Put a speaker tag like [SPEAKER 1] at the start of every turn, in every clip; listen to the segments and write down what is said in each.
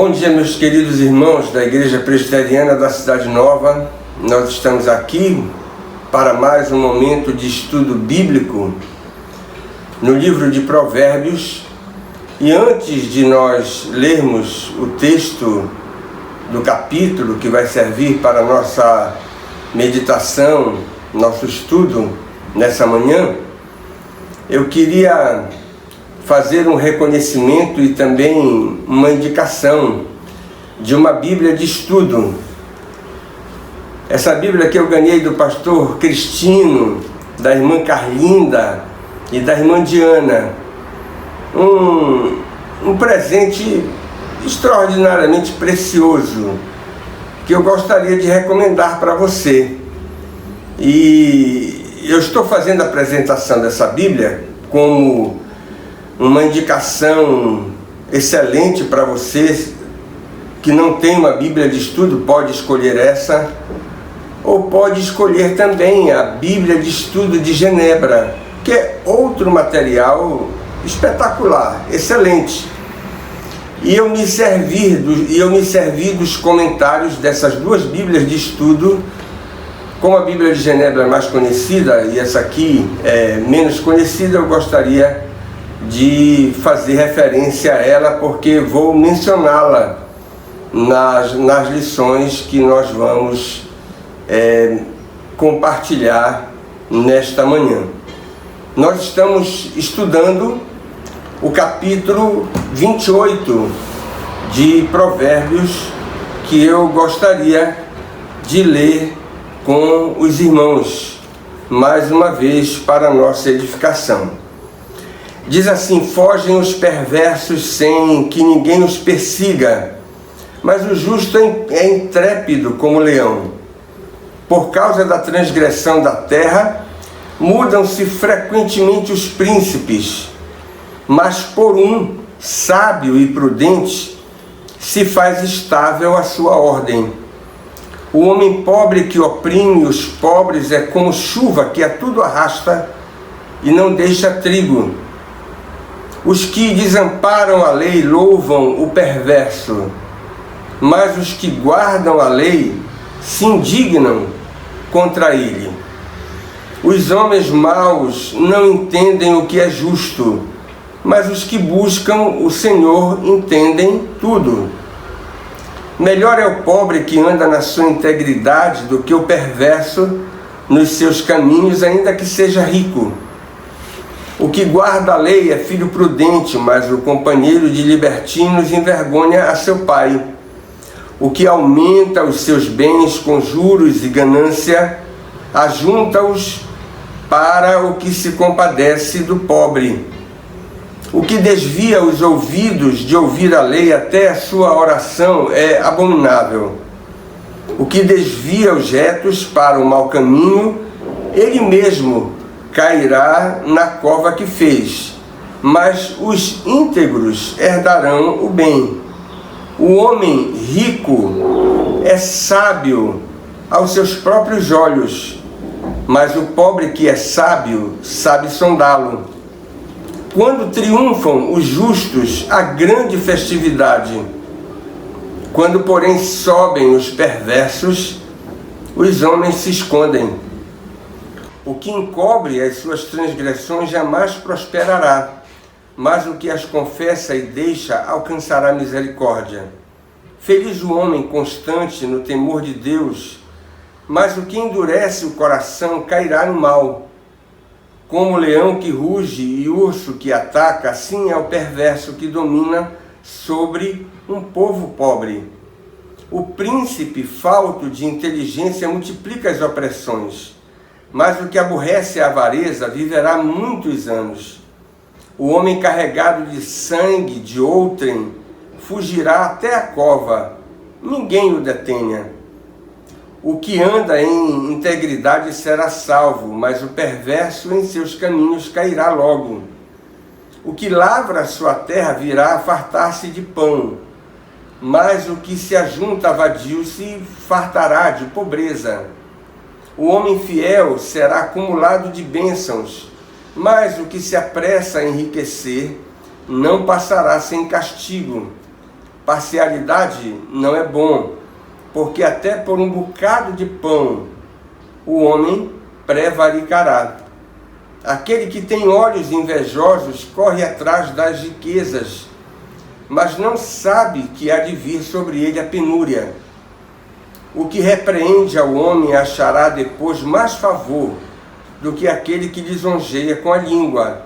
[SPEAKER 1] Bom dia, meus queridos irmãos da Igreja Presbiteriana da Cidade Nova. Nós estamos aqui para mais um momento de estudo bíblico no livro de Provérbios. E antes de nós lermos o texto do capítulo que vai servir para a nossa meditação, nosso estudo nessa manhã, eu queria fazer um reconhecimento e também uma indicação de uma Bíblia de estudo. Essa Bíblia que eu ganhei do pastor Cristino, da irmã Carlinda e da irmã Diana. Um presente extraordinariamente precioso que eu gostaria de recomendar para você. E eu estou fazendo a apresentação dessa Bíblia como uma indicação excelente para você que não tem uma Bíblia de estudo. Pode escolher essa, ou pode escolher também a Bíblia de Estudo de Genebra, que é outro material espetacular, excelente. E eu me servi dos comentários dessas duas Bíblias de estudo. Como a Bíblia de Genebra é mais conhecida e essa aqui é menos conhecida, eu gostaria de fazer referência a ela, porque vou mencioná-la nas lições que nós vamos compartilhar nesta manhã. Nós estamos estudando o capítulo 28 de Provérbios, que eu gostaria de ler com os irmãos, mais uma vez, para a nossa edificação. Diz assim: fogem os perversos sem que ninguém os persiga, mas o justo é intrépido como leão. Por causa da transgressão da terra, mudam-se frequentemente os príncipes, mas por um sábio e prudente se faz estável a sua ordem. O homem pobre que oprime os pobres é como chuva que a tudo arrasta e não deixa trigo. Os que desamparam a lei louvam o perverso, mas os que guardam a lei se indignam contra ele. Os homens maus não entendem o que é justo, mas os que buscam o Senhor entendem tudo. Melhor é o pobre que anda na sua integridade do que o perverso nos seus caminhos, ainda que seja rico. O que guarda a lei é filho prudente, mas o companheiro de libertinos envergonha a seu pai. O que aumenta os seus bens com juros e ganância, ajunta-os para o que se compadece do pobre. O que desvia os ouvidos de ouvir a lei até a sua oração é abominável. O que desvia os retos para o mau caminho, ele mesmo cairá na cova que fez, mas os íntegros herdarão o bem. O homem rico é sábio aos seus próprios olhos, mas o pobre que é sábio sabe sondá-lo. Quando triunfam os justos, há grande festividade. Quando, porém, sobem os perversos, os homens se escondem. O que encobre as suas transgressões jamais prosperará, mas o que as confessa e deixa alcançará misericórdia. Feliz o homem constante no temor de Deus, mas o que endurece o coração cairá no mal. Como o leão que ruge e urso que ataca, assim é o perverso que domina sobre um povo pobre. O príncipe falto de inteligência multiplica as opressões, mas o que aborrece a avareza viverá muitos anos. O homem carregado de sangue de outrem fugirá até a cova, ninguém o detenha. O que anda em integridade será salvo, mas o perverso em seus caminhos cairá logo. O que lavra a sua terra virá a fartar-se de pão, mas o que se ajunta a vadio se fartará de pobreza. O homem fiel será acumulado de bênçãos, mas o que se apressa a enriquecer não passará sem castigo. parcialidade não é bom, porque até por um bocado de pão o homem prevaricará. Aquele que tem olhos invejosos corre atrás das riquezas, mas não sabe que há de vir sobre ele a penúria. O que repreende ao homem achará depois mais favor do que aquele que lisonjeia com a língua.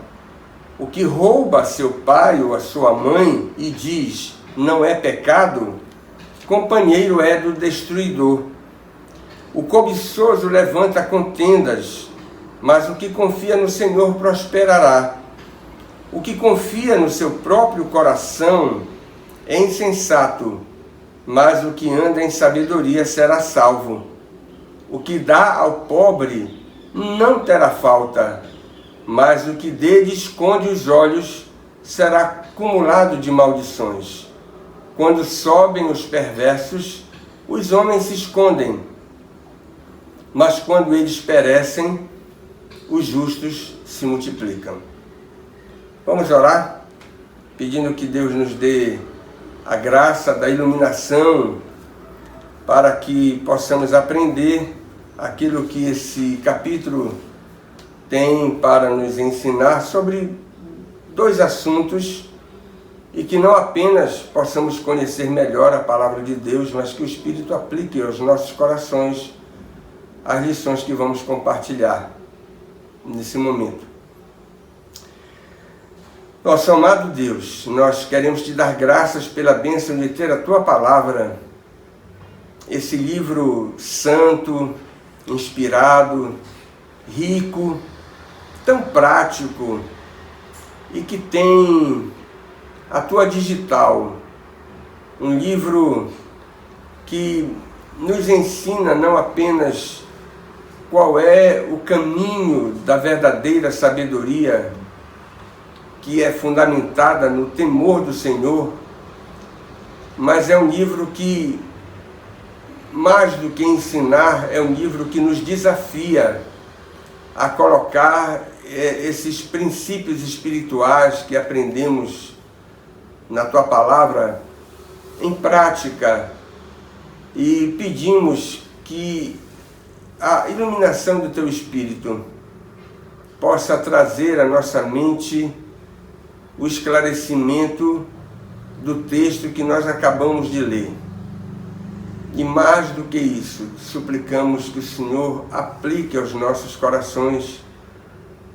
[SPEAKER 1] O que rouba a seu pai ou a sua mãe e diz, não é pecado, companheiro é do destruidor. O cobiçoso levanta contendas, mas o que confia no Senhor prosperará. O que confia no seu próprio coração é insensato, mas o que anda em sabedoria será salvo. O que dá ao pobre não terá falta, mas o que dele esconde os olhos será acumulado de maldições. Quando sobem os perversos, os homens se escondem, mas quando eles perecem, os justos se multiplicam. Vamos orar, pedindo que Deus nos dê a graça da iluminação para que possamos aprender aquilo que esse capítulo tem para nos ensinar sobre dois assuntos e que não apenas possamos conhecer melhor a palavra de Deus, mas que o Espírito aplique aos nossos corações as lições que vamos compartilhar nesse momento. Nosso amado Deus, nós queremos te dar graças pela bênção de ter a tua palavra, esse livro santo, inspirado, rico, tão prático e que tem a tua digital, um livro que nos ensina não apenas qual é o caminho da verdadeira sabedoria, que é fundamentada no temor do Senhor, mas é um livro que, mais do que ensinar, é um livro que nos desafia a colocar esses princípios espirituais que aprendemos na tua palavra em prática, e pedimos que a iluminação do teu Espírito possa trazer à nossa mente o esclarecimento do texto que nós acabamos de ler. E mais do que isso, suplicamos que o Senhor aplique aos nossos corações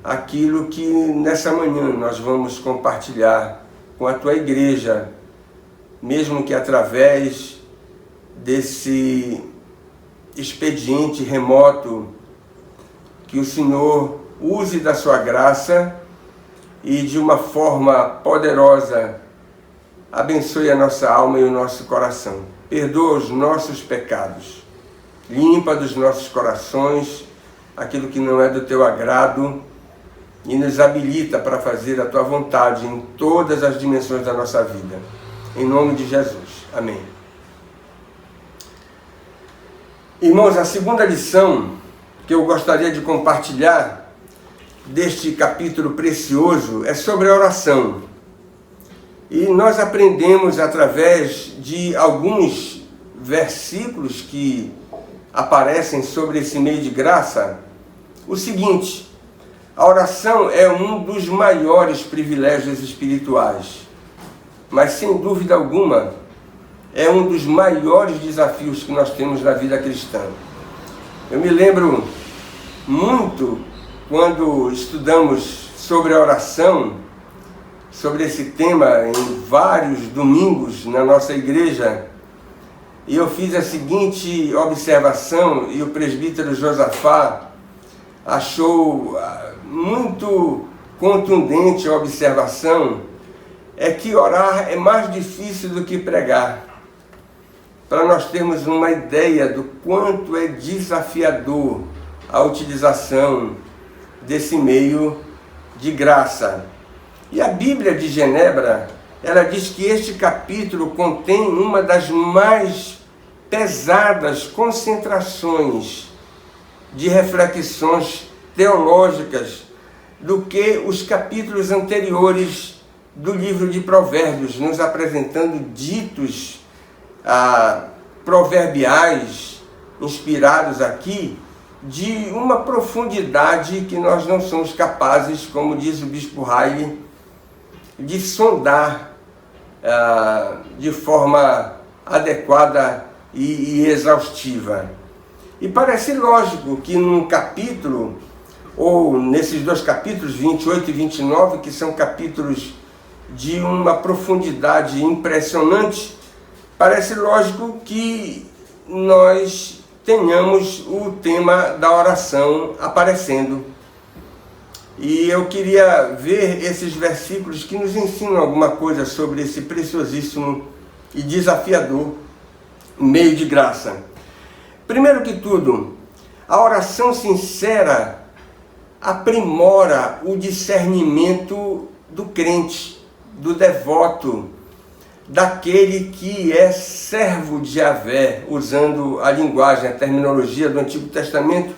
[SPEAKER 1] aquilo que nessa manhã nós vamos compartilhar com a tua igreja, mesmo que através desse expediente remoto, que o Senhor use da sua graça e de uma forma poderosa abençoe a nossa alma e o nosso coração. Perdoa os nossos pecados, limpa dos nossos corações aquilo que não é do teu agrado e nos habilita para fazer a tua vontade em todas as dimensões da nossa vida. Em nome de Jesus. Amém. Irmãos, a segunda lição que eu gostaria de compartilhar deste capítulo precioso é sobre a oração. E nós aprendemos através de alguns versículos que aparecem sobre esse meio de graça o seguinte: a oração é um dos maiores privilégios espirituais, mas sem dúvida alguma é um dos maiores desafios que nós temos na vida cristã. Eu me lembro muito quando estudamos sobre a oração, sobre esse tema em vários domingos na nossa igreja, e eu fiz a seguinte observação, e o presbítero Josafá achou muito contundente a observação, é que orar é mais difícil do que pregar. Para nós termos uma ideia do quanto é desafiador a utilização desse meio de graça. E a Bíblia de Genebra, ela diz que este capítulo contém uma das mais pesadas concentrações de reflexões teológicas do que os capítulos anteriores do livro de Provérbios, nos apresentando ditos proverbiais, inspirados aqui, de uma profundidade que nós não somos capazes, como diz o Bispo Riley, de sondar de forma adequada e exaustiva. E parece lógico que num capítulo, ou nesses dois capítulos, 28 e 29, que são capítulos de uma profundidade impressionante, parece lógico que nós tenhamos o tema da oração aparecendo. E eu queria ver esses versículos que nos ensinam alguma coisa sobre esse preciosíssimo e desafiador meio de graça. Primeiro que tudo, a oração sincera aprimora o discernimento do crente, do devoto, daquele que é servo de Yahvé, usando a linguagem, a terminologia do Antigo Testamento.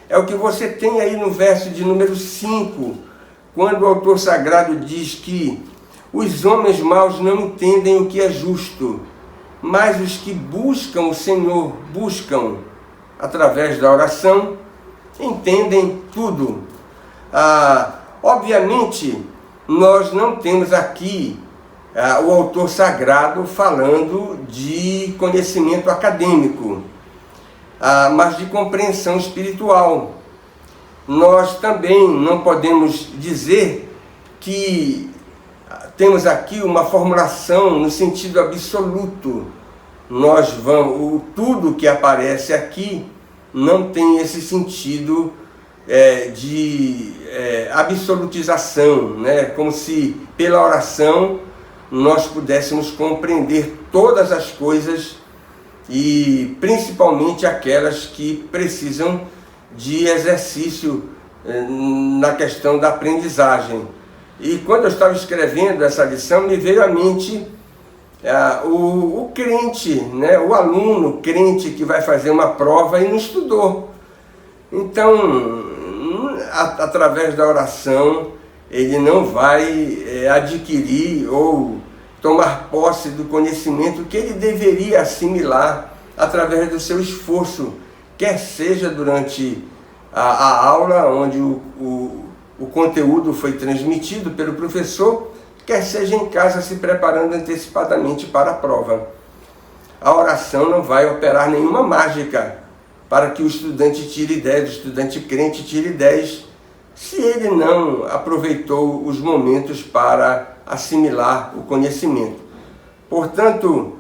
[SPEAKER 1] É o que você tem aí no verso de número 5, quando o autor sagrado diz que os homens maus não entendem o que é justo, mas os que buscam o Senhor, buscam através da oração, entendem tudo. Obviamente, nós não temos aqui o autor sagrado falando de conhecimento acadêmico, mas de compreensão espiritual. Nós também não podemos dizer que temos aqui uma formulação no sentido absoluto. Tudo que aparece aqui não tem esse sentido de absolutização, né? Como se pela oração nós pudéssemos compreender todas as coisas e principalmente aquelas que precisam de exercício na questão da aprendizagem. E quando eu estava escrevendo essa lição, me veio à mente o crente, né? O aluno crente que vai fazer uma prova e não estudou. Então, através da oração, ele não vai adquirir ou tomar posse do conhecimento que ele deveria assimilar através do seu esforço, quer seja durante a aula, onde o conteúdo foi transmitido pelo professor, quer seja em casa se preparando antecipadamente para a prova. A oração não vai operar nenhuma mágica para que o estudante tire 10, o estudante crente tire 10, se ele não aproveitou os momentos para assimilar o conhecimento. Portanto,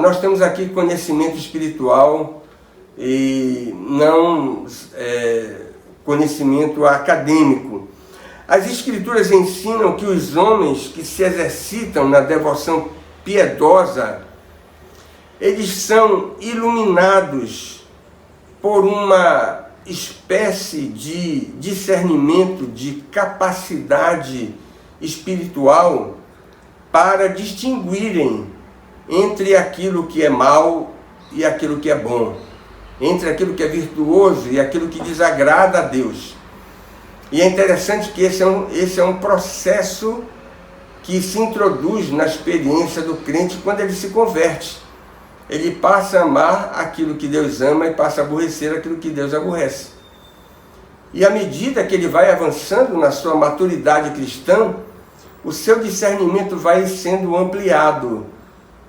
[SPEAKER 1] nós temos aqui conhecimento espiritual e não conhecimento acadêmico. As Escrituras ensinam que os homens que se exercitam na devoção piedosa, eles são iluminados por uma espécie de discernimento, de capacidade espiritual para distinguirem entre aquilo que é mal e aquilo que é bom, entre aquilo que é virtuoso e aquilo que desagrada a Deus. E é interessante que esse é um processo que se introduz na experiência do crente quando ele se converte. Ele passa a amar aquilo que Deus ama e passa a aborrecer aquilo que Deus aborrece. E à medida que ele vai avançando na sua maturidade cristã, o seu discernimento vai sendo ampliado.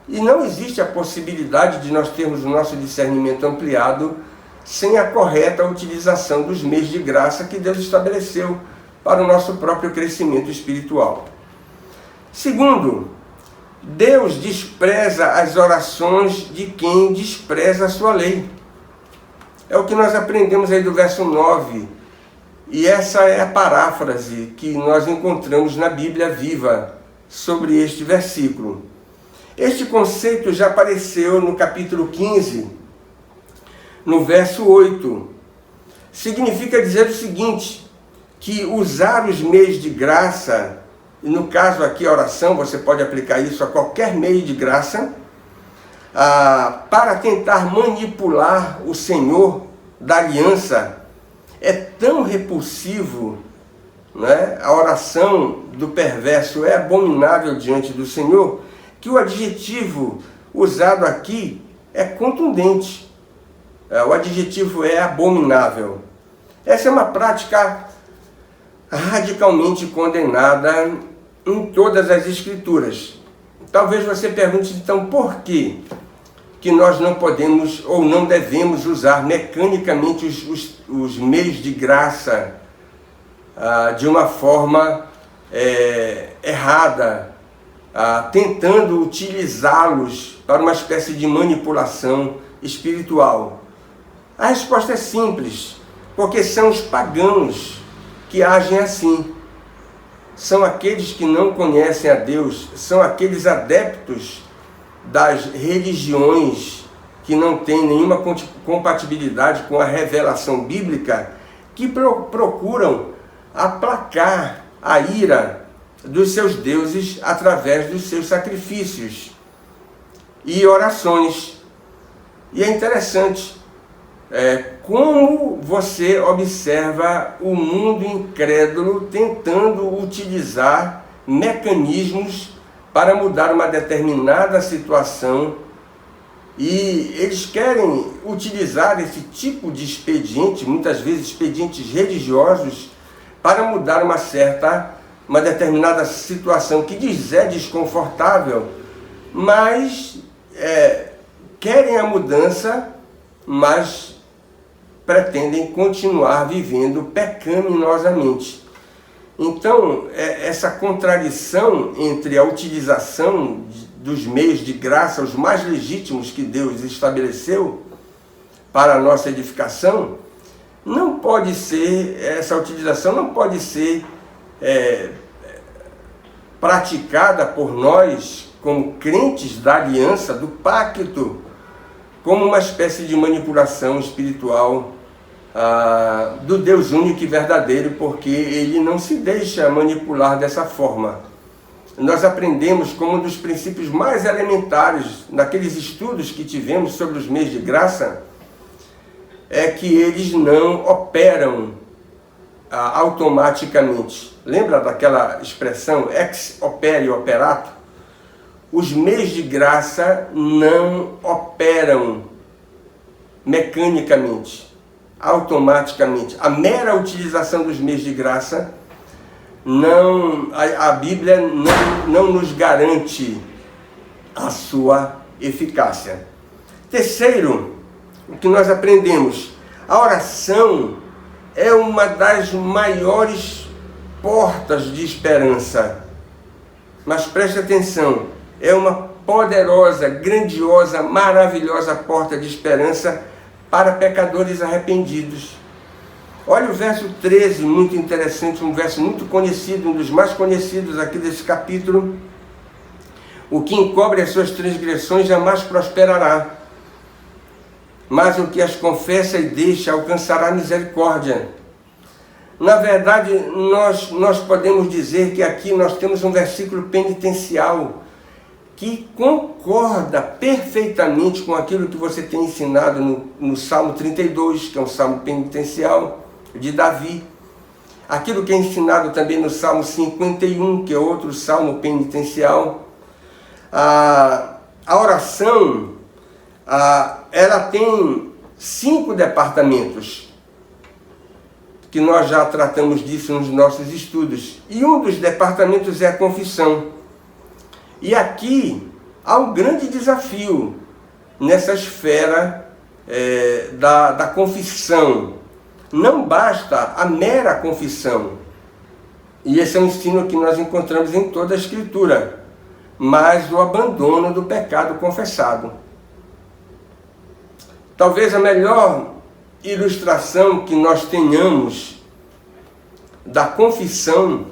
[SPEAKER 1] E não existe a possibilidade de nós termos o nosso discernimento ampliado sem a correta utilização dos meios de graça que Deus estabeleceu para o nosso próprio crescimento espiritual. Segundo, Deus despreza as orações de quem despreza a sua lei. É o que nós aprendemos aí do verso 9. E essa é a paráfrase que nós encontramos na Bíblia Viva sobre este versículo. Este conceito já apareceu no capítulo 15, no verso 8. Significa dizer o seguinte, que usar os meios de graça, e no caso aqui a oração, você pode aplicar isso a qualquer meio de graça, para tentar manipular o Senhor da aliança, é tão repulsivo, né? A oração do perverso é abominável diante do Senhor, que o adjetivo usado aqui é contundente. O adjetivo é abominável. Essa é uma prática radicalmente condenada em todas as Escrituras. Talvez você pergunte, então, por que nós não podemos ou não devemos usar mecanicamente os meios de graça de uma forma errada, tentando utilizá-los para uma espécie de manipulação espiritual? A resposta é simples, porque são os pagãos que agem assim. São aqueles que não conhecem a Deus, são aqueles adeptos das religiões que não têm nenhuma compatibilidade com a revelação bíblica, que procuram aplacar a ira dos seus deuses através dos seus sacrifícios e orações. E é interessante como você observa o mundo incrédulo tentando utilizar mecanismos para mudar uma determinada situação, e eles querem utilizar esse tipo de expediente, muitas vezes expedientes religiosos, para mudar uma determinada situação que lhes é desconfortável, mas querem a mudança, mas pretendem continuar vivendo pecaminosamente. Então, essa contradição entre a utilização dos meios de graça, os mais legítimos que Deus estabeleceu para a nossa edificação, essa utilização não pode ser praticada por nós, como crentes da aliança, do pacto, como uma espécie de manipulação espiritual do Deus único e verdadeiro, porque Ele não se deixa manipular dessa forma. Nós aprendemos como um dos princípios mais elementares naqueles estudos que tivemos sobre os meios de graça, é que eles não operam automaticamente. Lembra daquela expressão ex opere operato? Os meios de graça não operam mecanicamente, automaticamente. A mera utilização dos meios de graça, a Bíblia não nos garante a sua eficácia. Terceiro, o que nós aprendemos: a oração é uma das maiores portas de esperança. Mas preste atenção, é uma poderosa, grandiosa, maravilhosa porta de esperança para pecadores arrependidos. Olha o verso 13, muito interessante, um verso muito conhecido, um dos mais conhecidos aqui desse capítulo. O que encobre as suas transgressões jamais prosperará, mas o que as confessa e deixa alcançará misericórdia. Na verdade, nós podemos dizer que aqui nós temos um versículo penitencial que concorda perfeitamente com aquilo que você tem ensinado no Salmo 32, que é um salmo penitencial de Davi. Aquilo que é ensinado também no Salmo 51, que é outro salmo penitencial. A oração, ela tem 5 departamentos, que nós já tratamos disso nos nossos estudos. E um dos departamentos é a confissão. E aqui há um grande desafio nessa esfera da confissão. Não basta a mera confissão. E esse é um ensino que nós encontramos em toda a Escritura. Mas o abandono do pecado confessado. Talvez a melhor ilustração que nós tenhamos da confissão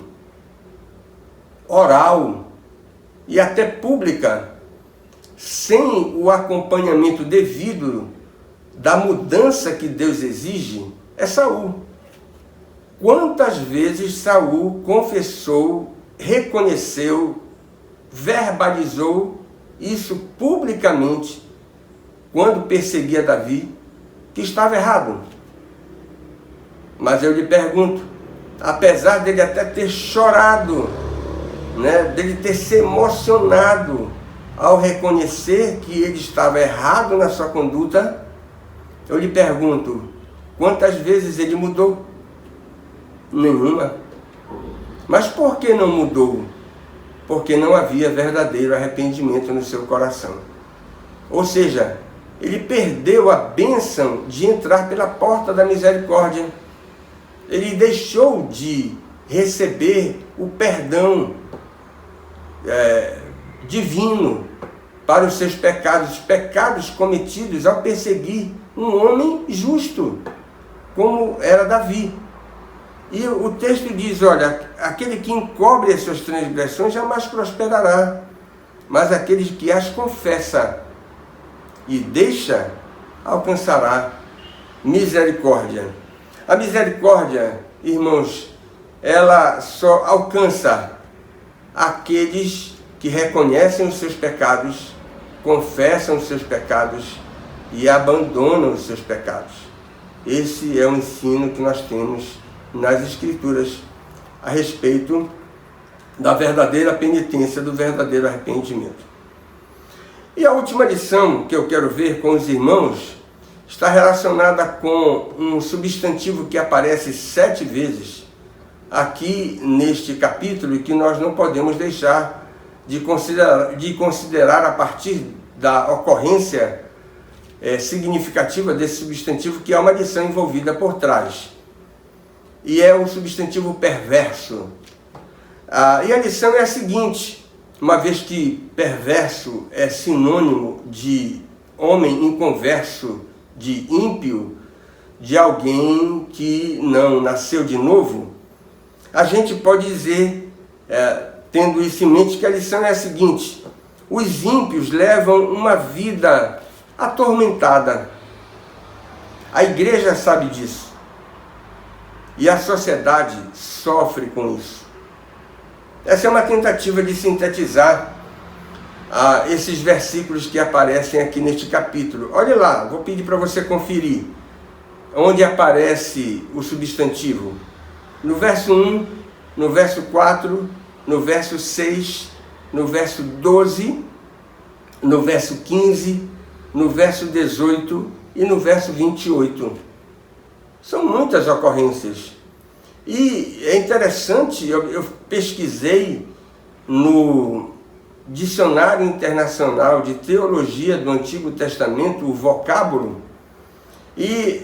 [SPEAKER 1] oral e até pública, sem o acompanhamento devido da mudança que Deus exige, é Saul. Quantas vezes Saul confessou, reconheceu, verbalizou isso publicamente, quando perseguia Davi, que estava errado. Mas eu lhe pergunto, apesar dele até ter chorado né, dele ter se emocionado ao reconhecer que ele estava errado na sua conduta, eu lhe pergunto, quantas vezes ele mudou? Nenhuma. Mas por que não mudou? Porque não havia verdadeiro arrependimento no seu coração. Ou seja, ele perdeu a bênção de entrar pela porta da misericórdia. Ele deixou de receber o perdão divino para os seus pecados cometidos ao perseguir um homem justo, como era Davi. E o texto diz, olha, aquele que encobre as suas transgressões jamais prosperará, mas aquele que as confessa e deixa, alcançará misericórdia. A misericórdia, irmãos, ela só alcança aqueles que reconhecem os seus pecados, confessam os seus pecados e abandonam os seus pecados. Esse é o ensino que nós temos nas Escrituras a respeito da verdadeira penitência, do verdadeiro arrependimento. E a última lição que eu quero ver com os irmãos está relacionada com um substantivo que aparece 7 vezes aqui neste capítulo e que nós não podemos deixar de considerar a partir da ocorrência significativa desse substantivo, que há uma lição envolvida por trás. E é o substantivo perverso. E a lição é a seguinte, uma vez que perverso é sinônimo de homem inconverso, de ímpio, de alguém que não nasceu de novo, a gente pode dizer, tendo isso em mente, que a lição é a seguinte: os ímpios levam uma vida atormentada. A igreja sabe disso. E a sociedade sofre com isso. Essa é uma tentativa de sintetizar esses versículos que aparecem aqui neste capítulo. Olha lá, vou pedir para você conferir onde aparece o substantivo. No verso 1, no verso 4, no verso 6, no verso 12, no verso 15, no verso 18 e no verso 28. São muitas ocorrências. E é interessante, eu pesquisei no Dicionário Internacional de Teologia do Antigo Testamento o vocábulo, e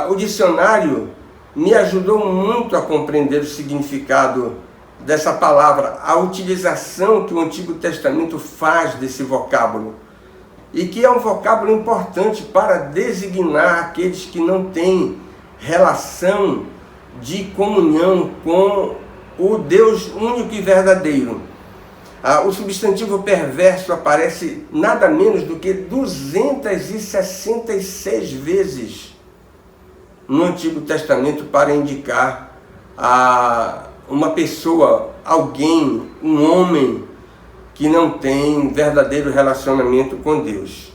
[SPEAKER 1] o dicionário me ajudou muito a compreender o significado dessa palavra, a utilização que o Antigo Testamento faz desse vocábulo, e que é um vocábulo importante para designar aqueles que não têm relação de comunhão com o Deus único e verdadeiro. O substantivo perverso aparece nada menos do que 266 vezes no Antigo Testamento para indicar uma pessoa, alguém, um homem que não tem verdadeiro relacionamento com Deus.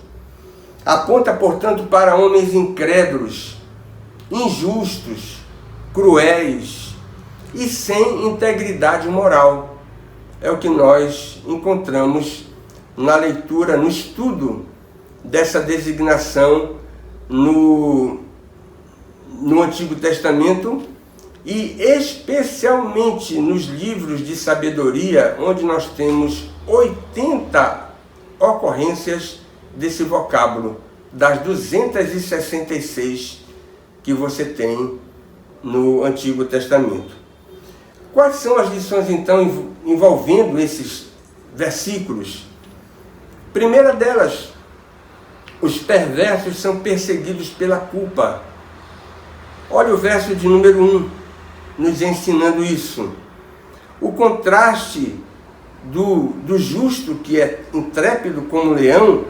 [SPEAKER 1] Aponta, portanto, para homens incrédulos, injustos, cruéis e sem integridade moral. É o que nós encontramos na leitura, no estudo dessa designação no Antigo Testamento e especialmente nos livros de sabedoria, onde nós temos 80 ocorrências desse vocábulo, das 266 que você tem no Antigo Testamento. Quais são as lições, então, envolvendo esses versículos? Primeira delas, os perversos são perseguidos pela culpa. Olha o verso de número 1, nos ensinando isso. O contraste do justo, que é intrépido como leão,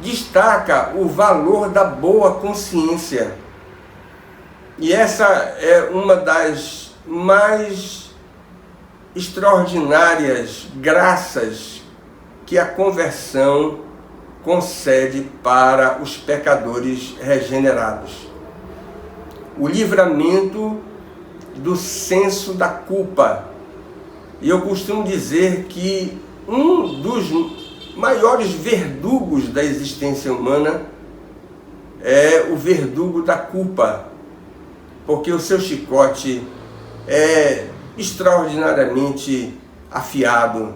[SPEAKER 1] destaca o valor da boa consciência. E essa é uma das mais extraordinárias graças que a conversão concede para os pecadores regenerados. O livramento do senso da culpa. E eu costumo dizer que um dos maiores verdugos da existência humana é o verdugo da culpa, porque o seu chicote é extraordinariamente afiado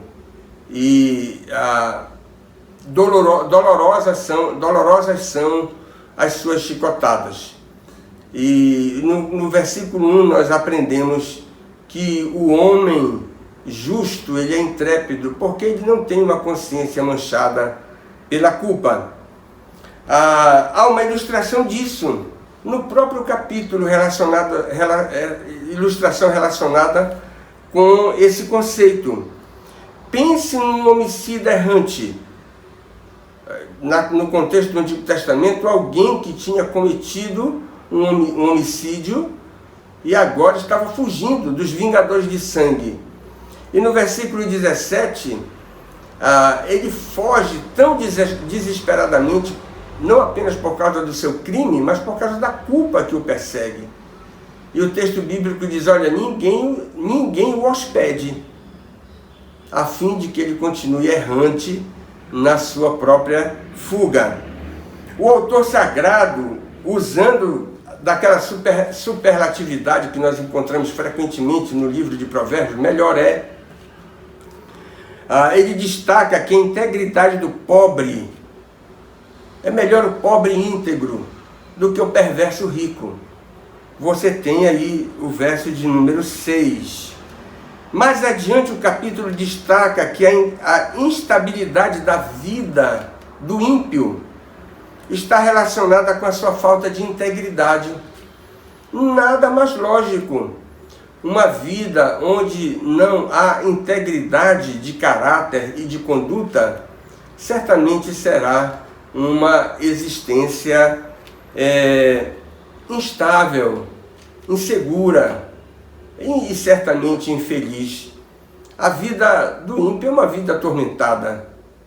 [SPEAKER 1] e dolorosas são as suas chicotadas. E no versículo 1 nós aprendemos que o homem justo, ele é intrépido, porque ele não tem uma consciência manchada pela culpa. Há uma ilustração disso no próprio capítulo, ilustração relacionada com esse conceito. Pense num homicida errante. No contexto do Antigo Testamento, alguém que tinha cometido um homicídio e agora estava fugindo dos vingadores de sangue. E no versículo 17, ele foge tão desesperadamente, não apenas por causa do seu crime, mas por causa da culpa que o persegue. E o texto bíblico diz, olha, ninguém o hospede, a fim de que ele continue errante na sua própria fuga. O autor sagrado, usando daquela superlatividade que nós encontramos frequentemente no livro de Provérbios, melhor é, ele destaca que a integridade do pobre é melhor o pobre íntegro do que o perverso rico. Você tem aí o verso de número 6. Mais adiante o capítulo destaca que a instabilidade da vida do ímpio está relacionada com a sua falta de integridade. Nada mais lógico. Uma vida onde não há integridade de caráter e de conduta, certamente será uma existência instável, insegura e certamente infeliz. A vida do ímpio é uma vida atormentada.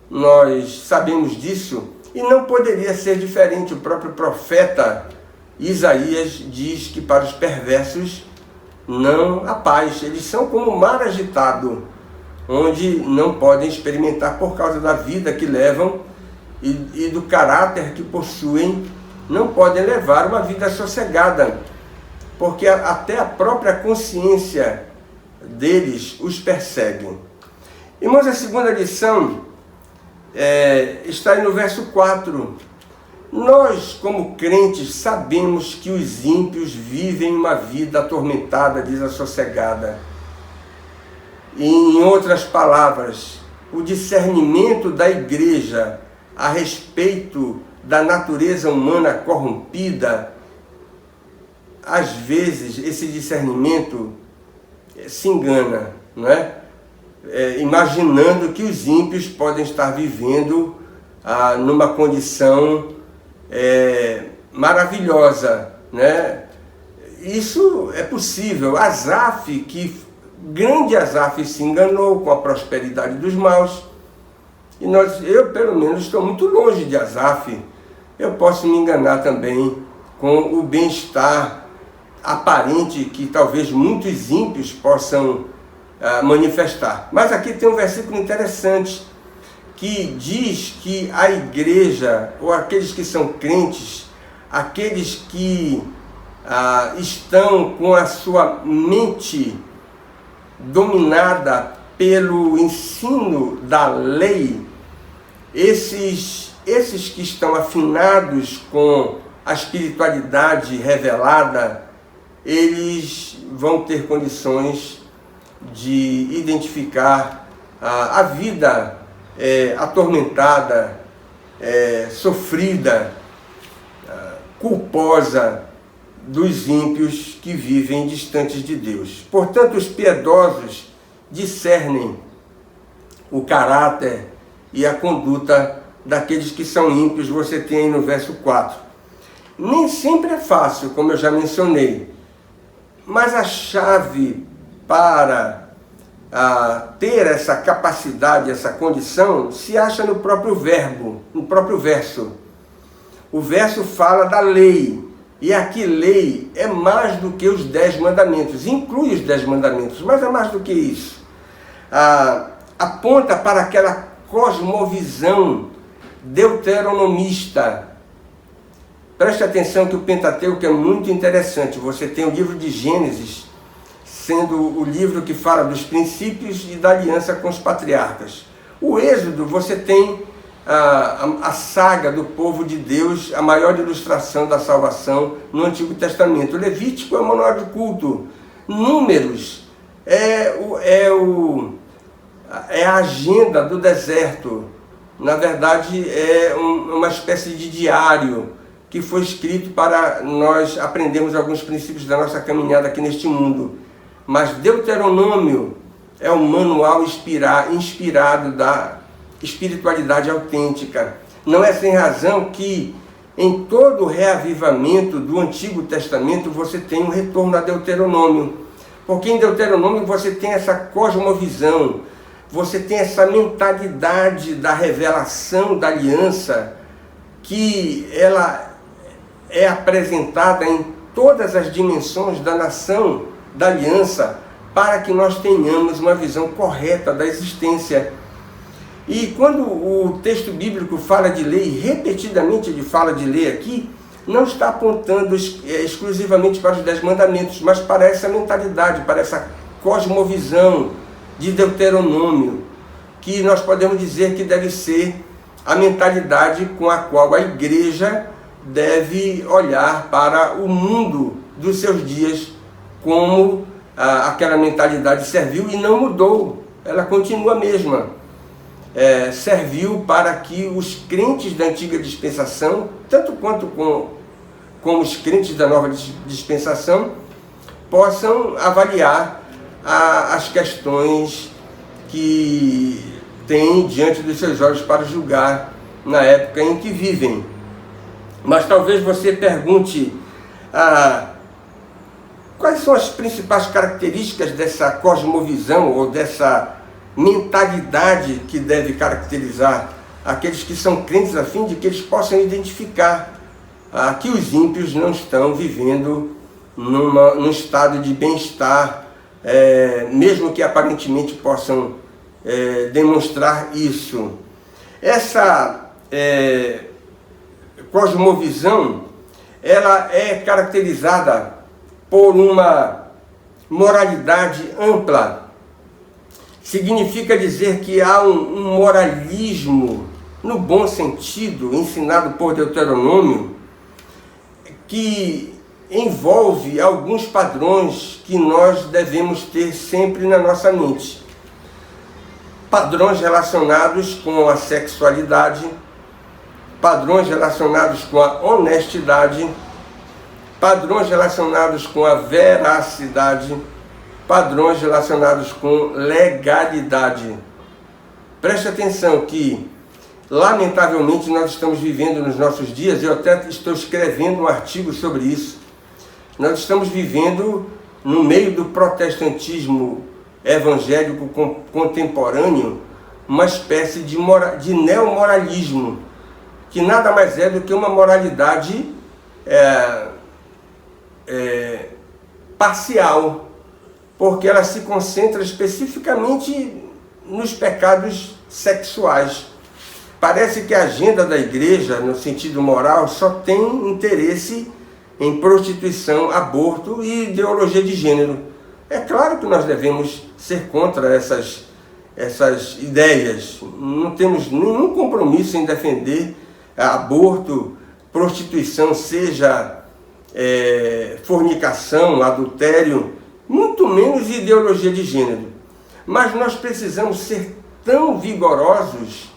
[SPEAKER 1] Nós sabemos disso e não poderia ser diferente. O próprio profeta Isaías diz que para os perversos não há paz. Eles são como o mar agitado, onde não podem experimentar por causa da vida que levam e do caráter que possuem, não podem levar uma vida sossegada, porque até a própria consciência deles os persegue. Irmãos, a segunda lição está aí no verso 4. Nós, como crentes, sabemos que os ímpios vivem uma vida atormentada, desassossegada. E, em outras palavras, o discernimento da igreja a respeito da natureza humana corrompida, às vezes esse discernimento se engana, não é? Imaginando que os ímpios podem estar vivendo numa condição maravilhosa, né? Isso é possível. Grande Asaf se enganou com a prosperidade dos maus. E eu, pelo menos, estou muito longe de Asaf. Eu posso me enganar também com o bem-estar aparente que talvez muitos ímpios possam manifestar. Mas aqui tem um versículo interessante que diz que a igreja, ou aqueles que são crentes, aqueles que estão com a sua mente dominada pelo ensino da lei, esses que estão afinados com a espiritualidade revelada, eles vão ter condições de identificar a vida atormentada, sofrida, culposa dos ímpios que vivem distantes de Deus. Portanto, os piedosos discernem o caráter e a conduta daqueles que são ímpios. Você tem aí no verso 4. Nem sempre é fácil, como eu já mencionei, mas a chave para ter essa capacidade, essa condição, se acha no próprio verbo, no próprio verso. O verso fala da lei, e aqui lei é mais do que os 10 mandamentos, inclui os 10 mandamentos, mas é mais do que isso. aponta para aquela cosmovisão deuteronomista. Preste atenção que o Pentateuco é muito interessante. Você tem o livro de Gênesis, sendo o livro que fala dos princípios e da aliança com os patriarcas. O Êxodo, você tem a saga do povo de Deus, a maior ilustração da salvação no Antigo Testamento. O Levítico é o manual de culto. Números é a agenda do deserto. Na verdade, é uma espécie de diário que foi escrito para nós aprendermos alguns princípios da nossa caminhada aqui neste mundo. Mas Deuteronômio é o manual inspirado da espiritualidade autêntica. Não é sem razão que em todo o reavivamento do Antigo Testamento você tem um retorno a Deuteronômio. Porque em Deuteronômio você tem essa cosmovisão, você tem essa mentalidade da revelação da aliança, que ela é apresentada em todas as dimensões da nação da aliança, para que nós tenhamos uma visão correta da existência. E quando o texto bíblico fala de lei, repetidamente ele fala de lei aqui, não está apontando exclusivamente para os 10 mandamentos, mas para essa mentalidade, para essa cosmovisão de Deuteronômio, que nós podemos dizer que deve ser a mentalidade com a qual a igreja deve olhar para o mundo dos seus dias, como aquela mentalidade serviu e não mudou, ela continua a mesma. Serviu para que os crentes da antiga dispensação, tanto quanto como os crentes da nova dispensação, possam avaliar as questões que têm diante dos seus olhos para julgar na época em que vivem. Mas talvez você pergunte quais são as principais características dessa cosmovisão ou dessa mentalidade que deve caracterizar aqueles que são crentes, a fim de que eles possam identificar que os ímpios não estão vivendo num estado de bem-estar, mesmo que aparentemente possam demonstrar isso. Essa cosmovisão, ela é caracterizada por uma moralidade ampla. Significa dizer que há um moralismo, no bom sentido, ensinado por Deuteronômio, que envolve alguns padrões que nós devemos ter sempre na nossa mente. Padrões relacionados com a sexualidade, padrões relacionados com a honestidade, padrões relacionados com a veracidade, padrões relacionados com legalidade. Preste atenção que, lamentavelmente, nós estamos vivendo nos nossos dias, eu até estou escrevendo um artigo sobre isso, nós estamos vivendo no meio do protestantismo evangélico contemporâneo, uma espécie de neomoralismo, que nada mais é do que uma moralidade parcial, porque ela se concentra especificamente nos pecados sexuais. Parece que a agenda da igreja, no sentido moral, só tem interesse em prostituição, aborto e ideologia de gênero. É claro que nós devemos ser contra essas ideias. Não temos nenhum compromisso em defender aborto, prostituição, seja fornicação, adultério, muito menos ideologia de gênero. Mas nós precisamos ser tão vigorosos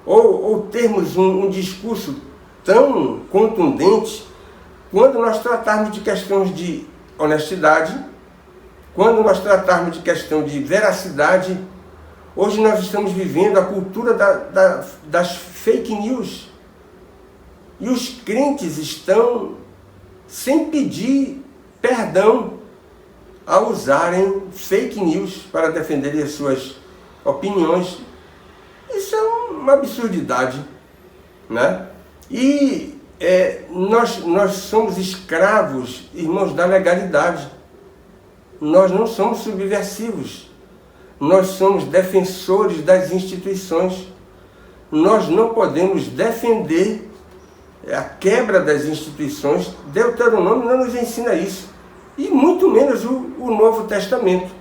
[SPEAKER 1] ou termos um discurso tão contundente quando nós tratarmos de questões de honestidade, quando nós tratarmos de questão de veracidade. Hoje nós estamos vivendo a cultura das fake news. E os crentes estão, sem pedir perdão, a usarem fake news para defenderem as suas opiniões. Isso é uma absurdidade, né? E nós somos escravos, irmãos, da legalidade. Nós não somos subversivos. nós somos defensores das instituições. Nós não podemos defender a quebra das instituições. Deuteronômio não nos ensina isso. E muito menos o Novo Testamento.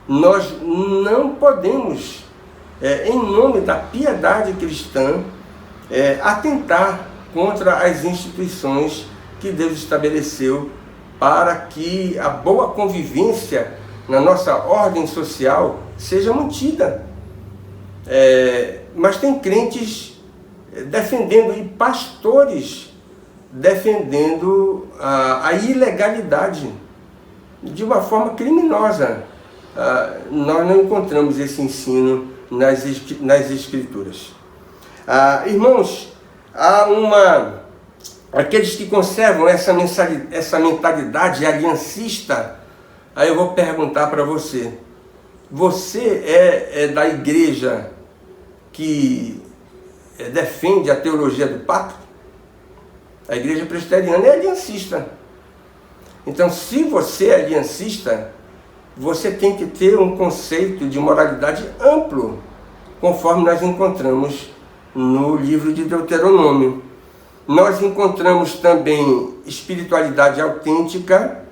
[SPEAKER 1] Nós não podemos, em nome da piedade cristã, atentar contra as instituições que Deus estabeleceu para que a boa convivência na nossa ordem social seja mantida. Mas tem crentes defendendo, e pastores defendendo a ilegalidade de uma forma criminosa. Nós não encontramos esse ensino nas Escrituras. Irmãos, aqueles que conservam essa mentalidade aliancista, aí eu vou perguntar para você: você é da igreja que defende a teologia do pacto? A igreja presbiteriana é aliancista. Então, se você é aliancista, você tem que ter um conceito de moralidade amplo, conforme nós encontramos no livro de Deuteronômio. Nós encontramos também espiritualidade autêntica,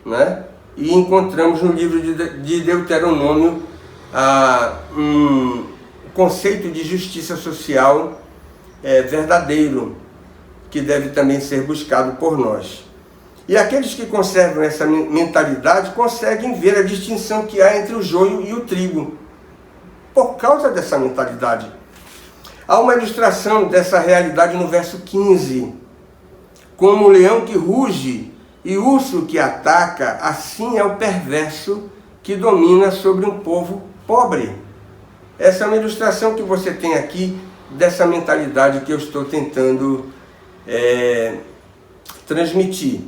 [SPEAKER 1] né? E encontramos no livro de Deuteronômio um conceito de justiça social verdadeiro, que deve também ser buscado por nós. E aqueles que conservam essa mentalidade conseguem ver a distinção que há entre o joio e o trigo, por causa dessa mentalidade. Há uma ilustração dessa realidade no verso 15. Como o leão que ruge e o urso que ataca, assim é o perverso que domina sobre um povo pobre. Essa é uma ilustração que você tem aqui dessa mentalidade que eu estou tentando transmitir.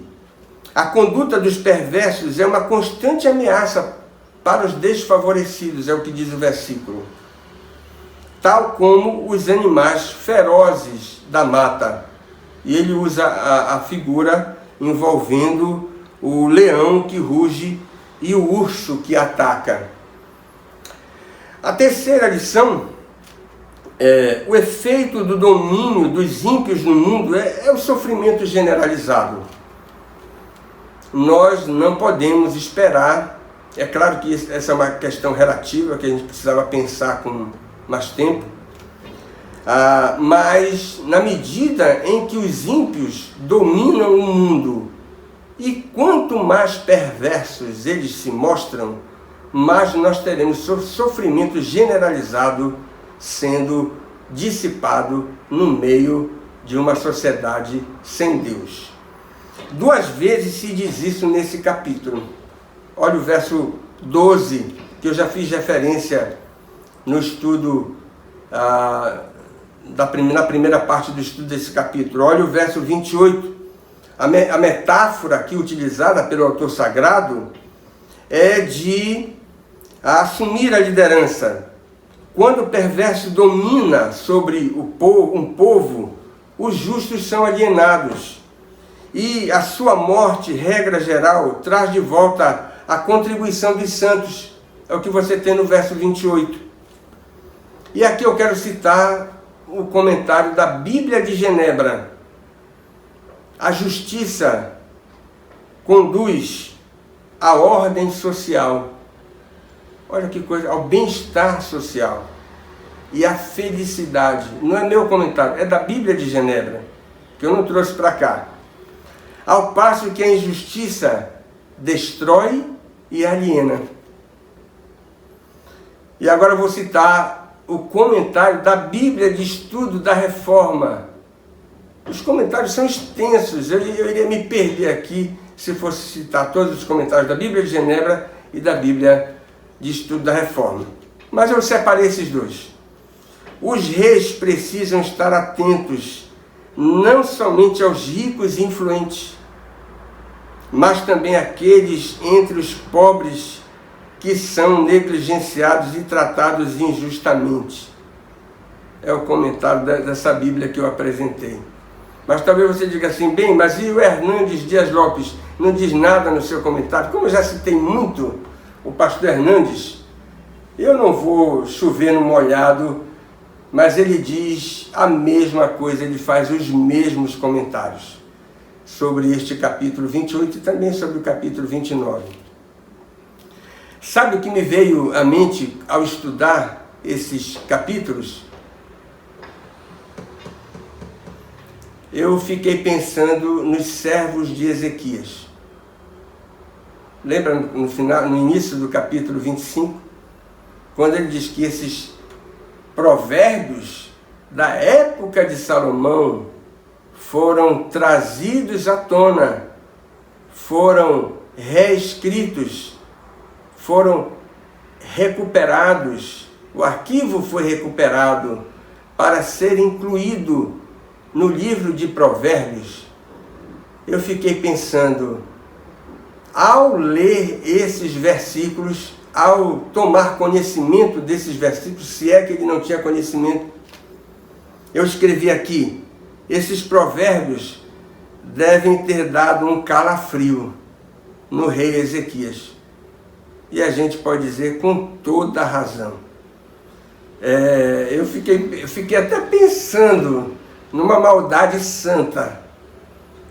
[SPEAKER 1] A conduta dos perversos é uma constante ameaça para os desfavorecidos, é o que diz o versículo. Tal como os animais ferozes da mata. E ele usa a figura envolvendo o leão que ruge e o urso que ataca. A terceira lição, o efeito do domínio dos ímpios no mundo é o sofrimento generalizado. Nós não podemos esperar, é claro que essa é uma questão relativa, que a gente precisava pensar com mais tempo, mas na medida em que os ímpios dominam o mundo, e quanto mais perversos eles se mostram, mais nós teremos sofrimento generalizado sendo dissipado no meio de uma sociedade sem Deus. 2 vezes se diz isso nesse capítulo. Olha o verso 12, que eu já fiz referência no estudo, na primeira parte do estudo desse capítulo. Olha o verso 28. A metáfora aqui utilizada pelo autor sagrado é de assumir a liderança. Quando o perverso domina sobre um povo, os justos são alienados. E a sua morte, regra geral, traz de volta a contribuição dos santos. É o que você tem no verso 28. E aqui eu quero citar o comentário da Bíblia de Genebra. A justiça conduz à ordem social. Olha que coisa, ao bem-estar social e à felicidade. Não é meu comentário, é da Bíblia de Genebra, que eu não trouxe para cá. Ao passo que a injustiça destrói e aliena. E agora eu vou citar o comentário da Bíblia de Estudo da Reforma. Os comentários são extensos, eu iria me perder aqui se fosse citar todos os comentários da Bíblia de Genebra e da Bíblia de Estudo da Reforma. Mas eu separei esses dois. Os reis precisam estar atentos não somente aos ricos e influentes, mas também àqueles entre os pobres que são negligenciados e tratados injustamente. É o comentário dessa Bíblia que eu apresentei. Mas talvez você diga assim, bem, mas e o Hernandes Dias Lopes não diz nada no seu comentário? Como eu já citei muito o pastor Hernandes, Eu não vou chover no molhado, mas ele diz a mesma coisa, ele faz os mesmos comentários sobre este capítulo 28 e também sobre o capítulo 29. Sabe o que me veio à mente ao estudar esses capítulos? Eu fiquei pensando nos servos de Ezequias. Lembra no início do capítulo 25, quando ele diz que esses provérbios da época de Salomão foram trazidos à tona, foram reescritos, foram recuperados, o arquivo foi recuperado para ser incluído no livro de Provérbios. Eu fiquei pensando, ao ler esses versículos, ao tomar conhecimento desses versículos, se é que ele não tinha conhecimento, eu escrevi aqui, esses provérbios devem ter dado um calafrio no rei Ezequias. E a gente pode dizer com toda a razão. Eu fiquei até pensando numa maldade santa.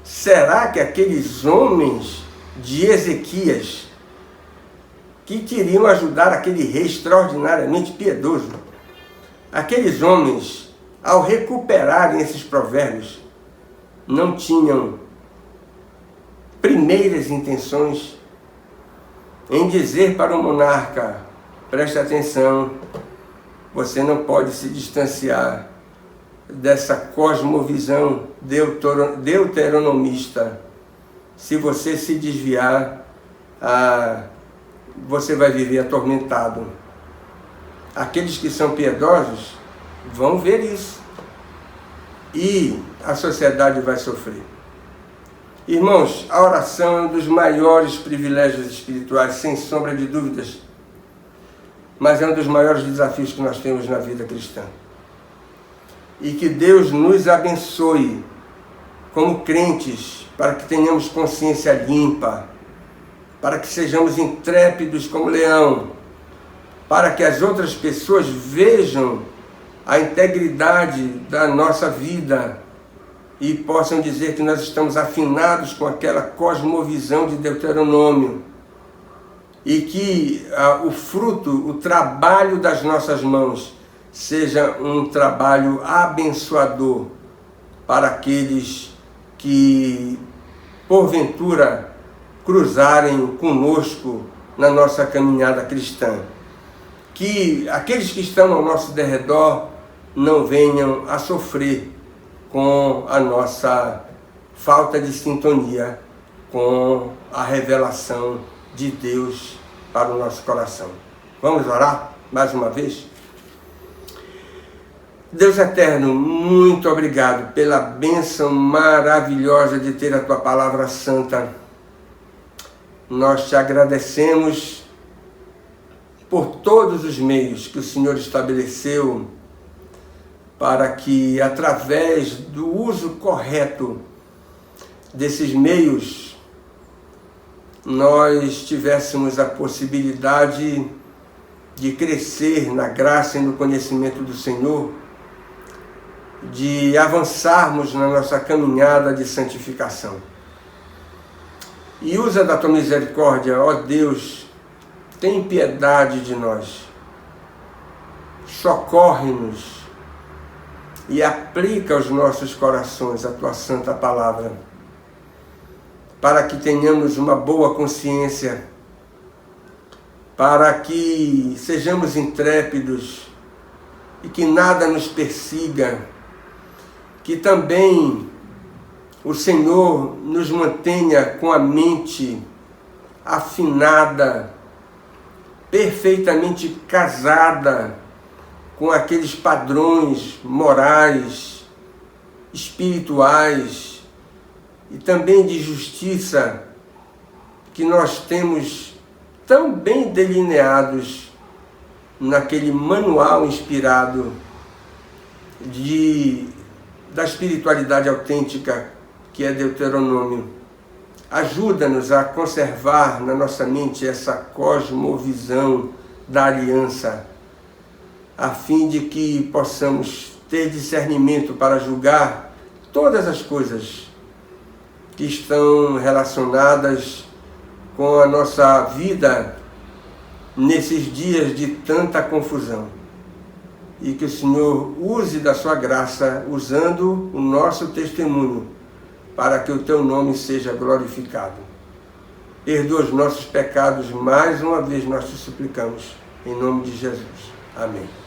[SPEAKER 1] Será que aqueles homens de Ezequias, que queriam ajudar aquele rei extraordinariamente piedoso, aqueles homens, ao recuperarem esses provérbios, não tinham primeiras intenções em dizer para o monarca: preste atenção, você não pode se distanciar dessa cosmovisão deuteronomista. Se você se desviar, você vai viver atormentado. Aqueles que são piedosos vão ver isso e a sociedade vai sofrer. Irmãos, a oração é um dos maiores privilégios espirituais, sem sombra de dúvidas, mas é um dos maiores desafios que nós temos na vida cristã. E que Deus nos abençoe como crentes, para que tenhamos consciência limpa, para que sejamos intrépidos como leão, para que as outras pessoas vejam a integridade da nossa vida e possam dizer que nós estamos afinados com aquela cosmovisão de Deuteronômio e que o fruto, o trabalho das nossas mãos seja um trabalho abençoador para aqueles que porventura cruzarem conosco na nossa caminhada cristã. Que aqueles que estão ao nosso derredor não venham a sofrer com a nossa falta de sintonia com a revelação de Deus para o nosso coração. Vamos orar mais uma vez? Deus eterno, muito obrigado pela bênção maravilhosa de ter a Tua Palavra Santa. Nós te agradecemos por todos os meios que o Senhor estabeleceu para que, através do uso correto desses meios, nós tivéssemos a possibilidade de crescer na graça e no conhecimento do Senhor, de avançarmos na nossa caminhada de santificação. E usa da Tua misericórdia, ó Deus, tem piedade de nós, socorre-nos e aplica aos nossos corações a Tua santa palavra, para que tenhamos uma boa consciência, para que sejamos intrépidos e que nada nos persiga, que também o Senhor nos mantenha com a mente afinada, perfeitamente casada com aqueles padrões morais, espirituais e também de justiça que nós temos tão bem delineados naquele manual inspirado da espiritualidade autêntica que é Deuteronômio. Ajuda-nos a conservar na nossa mente essa cosmovisão da aliança, a fim de que possamos ter discernimento para julgar todas as coisas que estão relacionadas com a nossa vida nesses dias de tanta confusão. E que o Senhor use da sua graça, usando o nosso testemunho, para que o teu nome seja glorificado. Perdoa os nossos pecados, mais uma vez nós te suplicamos, em nome de Jesus. Amém.